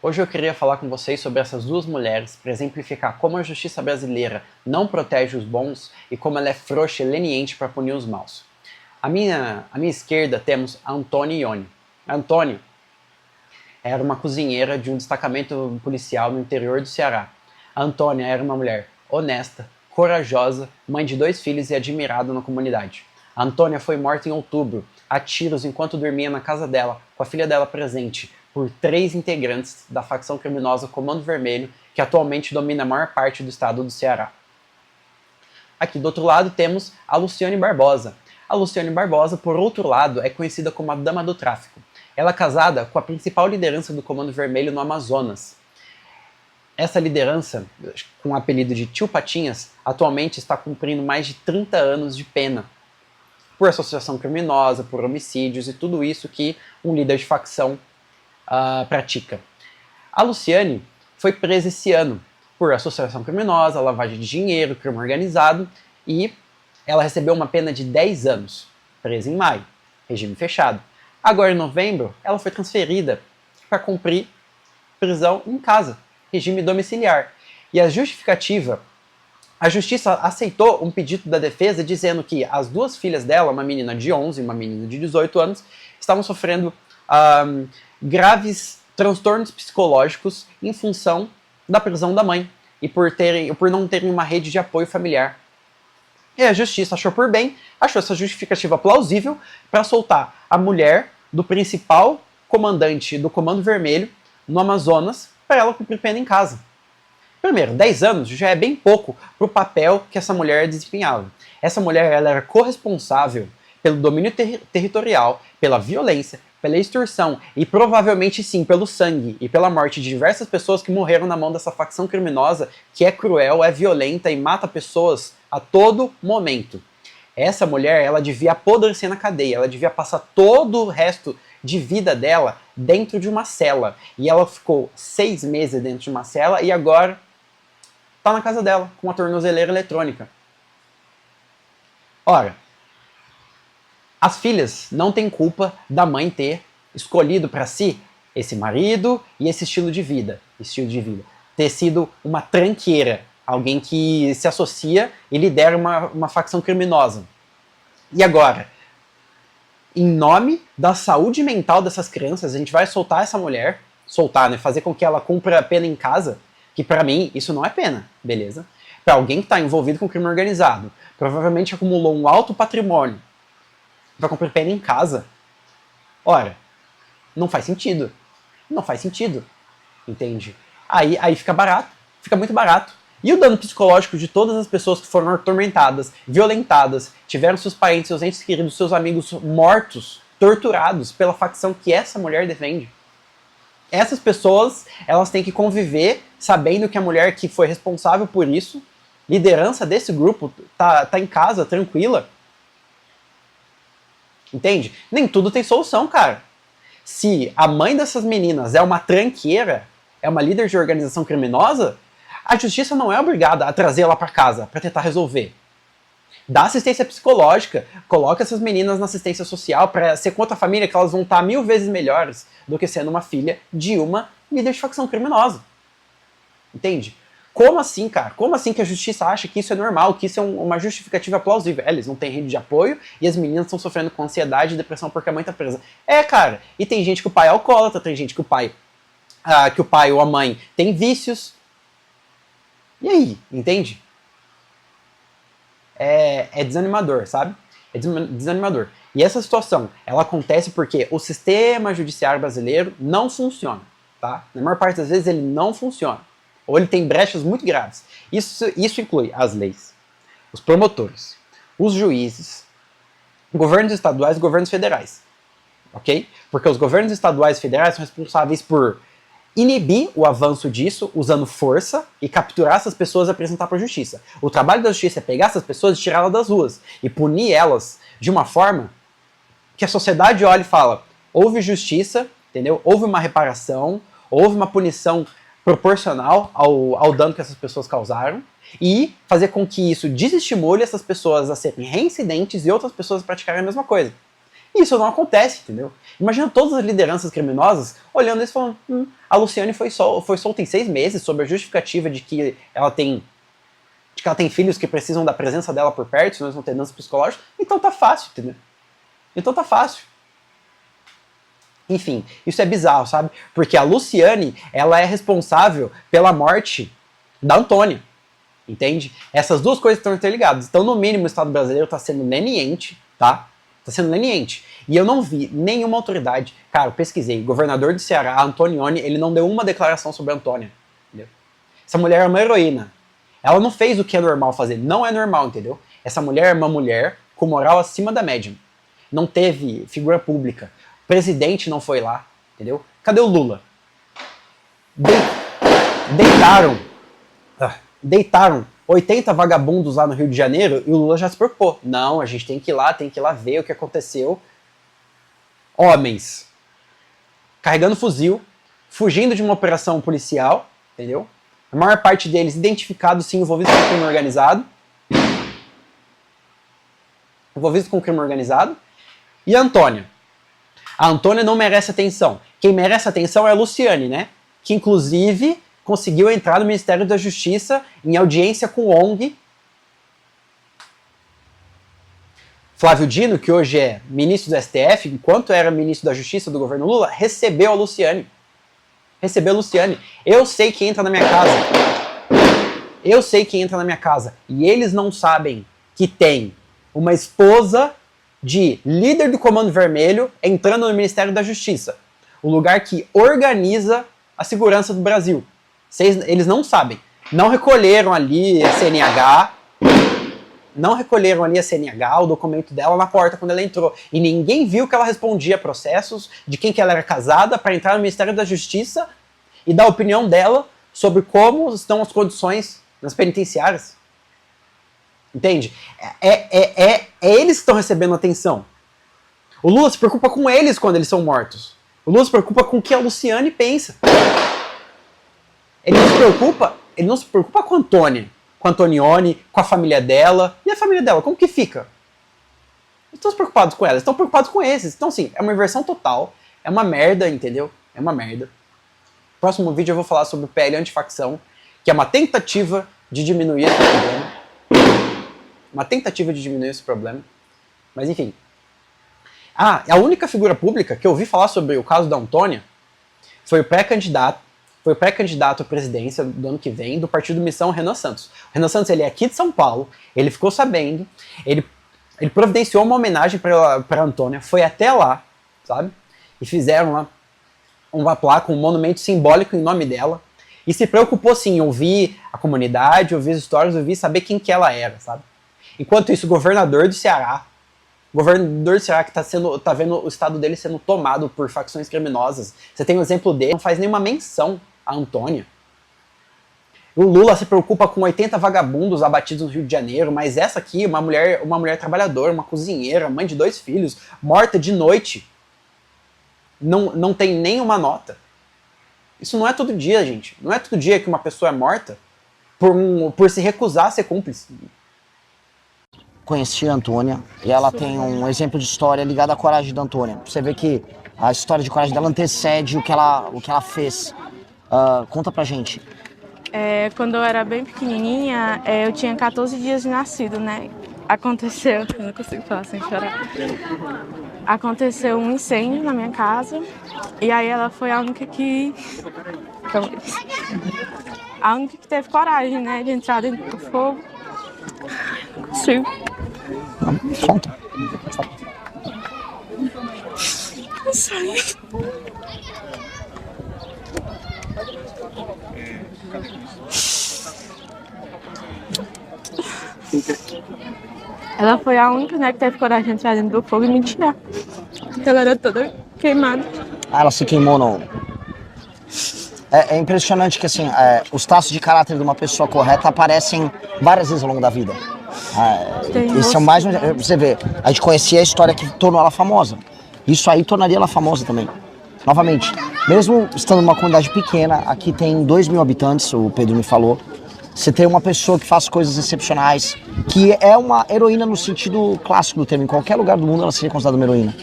Hoje eu queria falar com vocês sobre essas duas mulheres para exemplificar como a justiça brasileira não protege os bons e como ela é frouxa e leniente para punir os maus. À minha esquerda temos a Antônia Ione. A Antônia era uma cozinheira de um destacamento policial no interior do Ceará. A Antônia era uma mulher honesta, corajosa, mãe de 2 filhos e admirada na comunidade. A Antônia foi morta em outubro, a tiros enquanto dormia na casa dela, com a filha dela presente, por 3 integrantes da facção criminosa Comando Vermelho, que atualmente domina a maior parte do estado do Ceará. Aqui do outro lado temos a Luciane Barbosa. A Luciane Barbosa, por outro lado, é conhecida como a Dama do Tráfico. Ela é casada com a principal liderança do Comando Vermelho no Amazonas. Essa liderança, com o apelido de Tio Patinhas, atualmente está cumprindo mais de 30 anos de pena por associação criminosa, por homicídios e tudo isso que um líder de facção pratica. A Luciane foi presa esse ano por associação criminosa, lavagem de dinheiro, crime organizado, e ela recebeu uma pena de 10 anos, presa em maio, regime fechado. Agora em novembro, ela foi transferida para cumprir prisão em casa, regime domiciliar. E a justificativa, a justiça aceitou um pedido da defesa dizendo que as 2 filhas dela, uma menina de 11 e uma menina de 18 anos, estavam sofrendo graves transtornos psicológicos em função da prisão da mãe e por não terem uma rede de apoio familiar. E a justiça achou por bem, achou essa justificativa plausível para soltar a mulher do principal comandante do Comando Vermelho no Amazonas para ela cumprir pena em casa. Primeiro, 10 anos já é bem pouco para o papel que essa mulher desempenhava. Essa mulher ela era corresponsável pelo domínio territorial, pela violência, pela extorsão e provavelmente sim pelo sangue e pela morte de diversas pessoas que morreram na mão dessa facção criminosa que é cruel, é violenta e mata pessoas a todo momento. Essa mulher, ela devia apodrecer na cadeia, ela devia passar todo o resto de vida dela dentro de uma cela. E ela ficou 6 meses dentro de uma cela e agora tá na casa dela, com uma tornozeleira eletrônica. Ora, as filhas não têm culpa da mãe ter escolhido para si esse marido e esse estilo de vida. Ter sido uma tranqueira, alguém que se associa e lidera uma facção criminosa. E agora, em nome da saúde mental dessas crianças, a gente vai soltar essa mulher, fazer com que ela cumpra a pena em casa, que pra mim isso não é pena, beleza? Pra alguém que tá envolvido com crime organizado, provavelmente acumulou um alto patrimônio, vai cumprir pena em casa. Ora, não faz sentido. Não faz sentido. Entende? Aí fica barato, fica muito barato. E o dano psicológico de todas as pessoas que foram atormentadas, violentadas, tiveram seus parentes, seus entes queridos, seus amigos mortos, torturados pela facção que essa mulher defende. Essas pessoas, elas têm que conviver sabendo que a mulher que foi responsável por isso, liderança desse grupo, tá em casa, tranquila. Entende? Nem tudo tem solução, cara. Se a mãe dessas meninas é uma tranqueira, é uma líder de organização criminosa, a justiça não é obrigada a trazê-la para casa para tentar resolver. Dá assistência psicológica, coloca essas meninas na assistência social para ser contra a família que elas vão estar 1000 vezes melhores do que sendo uma filha de uma líder de facção criminosa. Entende? Como assim, cara? Como assim que a justiça acha que isso é normal, que isso é uma justificativa plausível? Eles não têm rede de apoio e as meninas estão sofrendo com ansiedade e depressão porque a mãe tá presa. Cara, e tem gente que o pai é alcoólatra, tem gente que o pai ou a mãe tem vícios. E aí, entende? É desanimador, sabe? É desanimador. E essa situação, ela acontece porque o sistema judiciário brasileiro não funciona, tá? Na maior parte das vezes ele não funciona. Ou ele tem brechas muito graves. Isso inclui as leis, os promotores, os juízes, governos estaduais e governos federais. Ok? Porque os governos estaduais e federais são responsáveis por inibir o avanço disso, usando força, e capturar essas pessoas e apresentar para a justiça. O trabalho da justiça é pegar essas pessoas e tirá-las das ruas, e punir elas de uma forma que a sociedade olha e fala, houve justiça, entendeu? Houve uma reparação, houve uma punição proporcional ao dano que essas pessoas causaram, e fazer com que isso desestimule essas pessoas a serem reincidentes e outras pessoas a praticarem a mesma coisa. Isso não acontece, entendeu? Imagina todas as lideranças criminosas olhando isso e falando, a Luciane foi solta em 6 meses sob a justificativa de que ela tem filhos que precisam da presença dela por perto, senão eles vão ter danos psicológicos, então tá fácil, entendeu? Então tá fácil. Enfim, isso é bizarro, sabe? Porque a Luciane, ela é responsável pela morte da Antônia, entende? Essas duas coisas estão interligadas. Então, no mínimo, o Estado brasileiro está sendo leniente, tá? Está sendo leniente. E eu não vi nenhuma autoridade. Cara, eu pesquisei. O governador do Ceará, Antonioni, ele não deu uma declaração sobre a Antônia. Entendeu? Essa mulher é uma heroína. Ela não fez o que é normal fazer. Não é normal, entendeu? Essa mulher é uma mulher com moral acima da média. Não teve figura pública. O presidente não foi lá, entendeu? Cadê o Lula? Deitaram 80 vagabundos lá no Rio de Janeiro e o Lula já se preocupou. Não, a gente tem que ir lá ver o que aconteceu. Homens carregando fuzil, fugindo de uma operação policial, entendeu? A maior parte deles identificados, sim, envolvidos com crime organizado. E a Antônia? A Antônia não merece atenção. Quem merece atenção é a Luciane, né? Que, inclusive, conseguiu entrar no Ministério da Justiça em audiência com o ONG. Flávio Dino, que hoje é ministro do STF, enquanto era ministro da Justiça do governo Lula, recebeu a Luciane. Eu sei quem entra na minha casa. E eles não sabem que tem uma esposa de líder do Comando Vermelho entrando no Ministério da Justiça. O lugar que organiza a segurança do Brasil. Eles não sabem. Não recolheram ali a CNH. O documento dela na porta quando ela entrou. E ninguém viu que ela respondia a processos de quem que ela era casada para entrar no Ministério da Justiça e dar a opinião dela sobre como estão as condições nas penitenciárias. Entende? Eles que estão recebendo atenção. O Lula se preocupa com eles quando eles são mortos. O Lula se preocupa com o que a Luciane pensa. Ele não se preocupa com a Antônia, com a Antonioni, com a família dela. E a família dela, como que fica? Eles estão preocupados com ela, estão preocupados com esses. Então, sim, é uma inversão total. É uma merda, entendeu? É uma merda. No próximo vídeo eu vou falar sobre o PL antifacção, que é uma tentativa de diminuir esse problema. Mas, enfim. A única figura pública que eu ouvi falar sobre o caso da Antônia foi o pré-candidato à presidência do ano que vem do partido Missão, Renan Santos. O Renan Santos, ele é aqui de São Paulo, ele ficou sabendo, ele providenciou uma homenagem para Antônia, foi até lá, sabe? E fizeram lá uma placa, um monumento simbólico em nome dela, e se preocupou, sim, em ouvir a comunidade, ouvir as histórias, ouvir saber quem que ela era, sabe? Enquanto isso, o governador do Ceará que tá vendo o estado dele sendo tomado por facções criminosas. Você tem um exemplo dele, não faz nenhuma menção a Antônia. O Lula se preocupa com 80 vagabundos abatidos no Rio de Janeiro, mas essa aqui, uma mulher trabalhadora, uma cozinheira, mãe de 2 filhos, morta de noite, não tem nenhuma nota. Isso não é todo dia, gente. Não é todo dia que uma pessoa é morta por se recusar a ser cúmplice. Conheci a Antônia e ela tem um exemplo de história ligado à coragem da Antônia. Você vê que a história de coragem dela antecede o que ela fez. Conta pra gente. Quando eu era bem pequenininha, eu tinha 14 dias de nascido, né? Aconteceu, eu não consigo falar sem chorar. Aconteceu um incêndio na minha casa e aí ela foi a única que teve coragem, né, de entrar dentro do fogo. Não consigo. Conta. Não sei. Ela foi a única, né, que teve coragem de entrar dentro do fogo e me tirar. Ela era toda queimada. Ela se queimou, não. É impressionante que, assim, os traços de caráter de uma pessoa correta aparecem várias vezes ao longo da vida. Esse é o mais... Você vê, a gente conhecia a história que tornou ela famosa. Isso aí tornaria ela famosa também. Novamente, mesmo estando numa comunidade pequena, aqui tem 2.000 habitantes, o Pedro me falou. Você tem uma pessoa que faz coisas excepcionais, que é uma heroína no sentido clássico do termo. Em qualquer lugar do mundo ela seria considerada uma heroína.